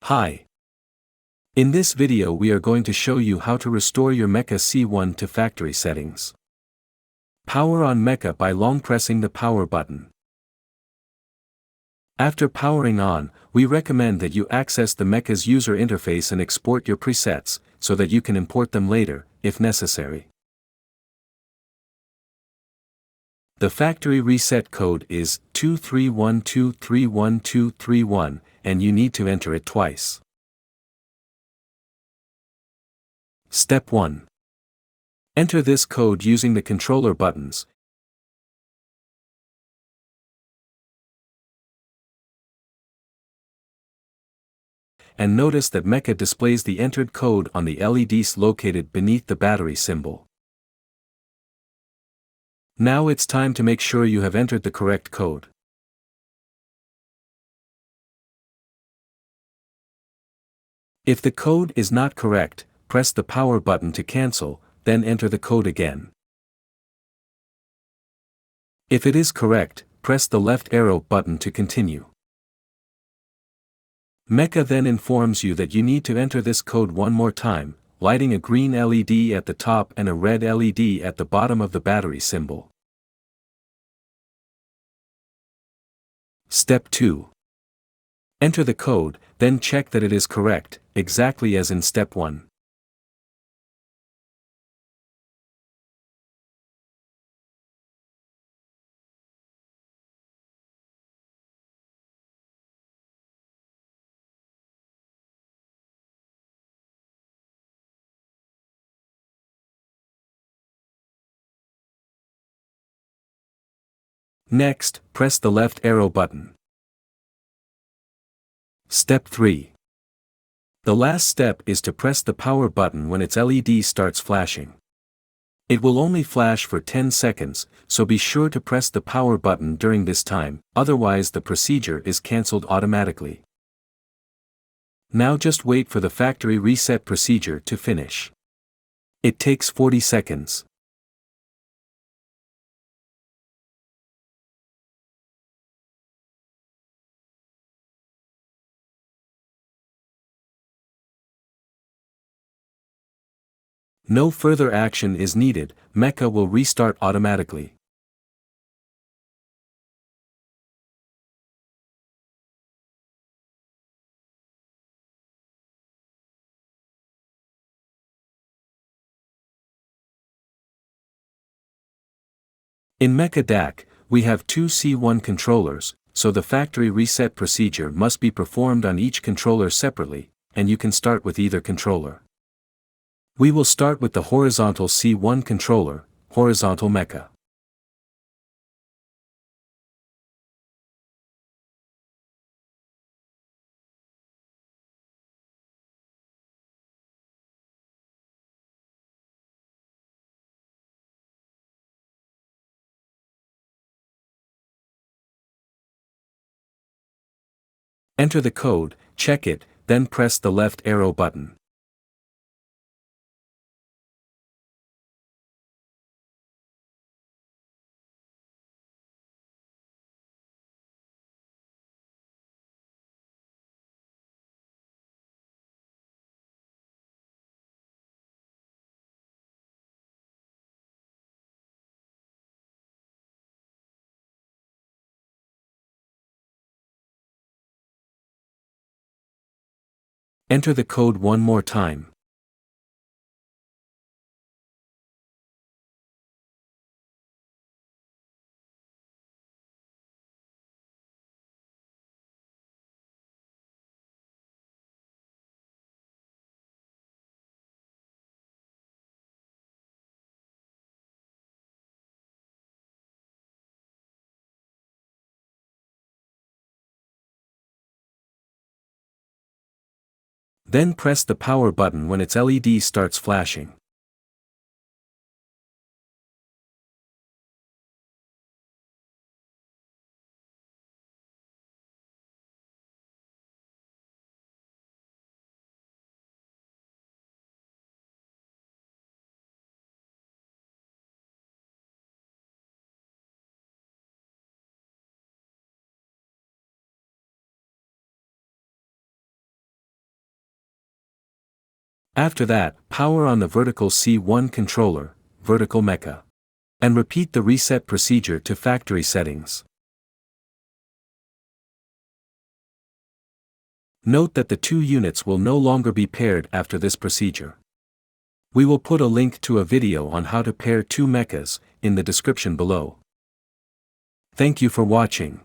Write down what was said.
Hi. In this video we are going to show you how to restore your MECHA C1 to factory settings. Power on MECHA by long pressing the power button. After powering on, we recommend that you access the MECHA's user interface and export your presets, so that you can import them later, if necessary. The factory reset code is 231231231, and you need to enter it twice. Step 1. Enter this code using the controller buttons. And notice that MECHA displays the entered code on the LEDs located beneath the battery symbol. Now it's time to make sure you have entered the correct code. If the code is not correct, press the power button to cancel, then enter the code again. If it is correct, press the left arrow button to continue. MECHA then informs you that you need to enter this code one more time, lighting a green LED at the top and a red LED at the bottom of the battery symbol. Step 2. Enter the code, then check that it is correct, exactly as in Step 1. Next, press the left arrow button. Step 3. The last step is to press the power button when its LED starts flashing. It will only flash for 10 seconds, so be sure to press the power button during this time, otherwise the procedure is cancelled automatically. Now just wait for the factory reset procedure to finish. It takes 40 seconds. No further action is needed, MECHA will restart automatically. In MECHA DAC, we have two C1 controllers, so the factory reset procedure must be performed on each controller separately, and you can start with either controller. We will start with the horizontal C1 controller, horizontal MECHA. Enter the code, check it, then press the left arrow button. Enter the code one more time. Then press the power button when its LED starts flashing. After that, power on the vertical C1 controller, vertical MECHA. And repeat the reset procedure to factory settings. Note that the two units will no longer be paired after this procedure. We will put a link to a video on how to pair two MECHAs in the description below. Thank you for watching.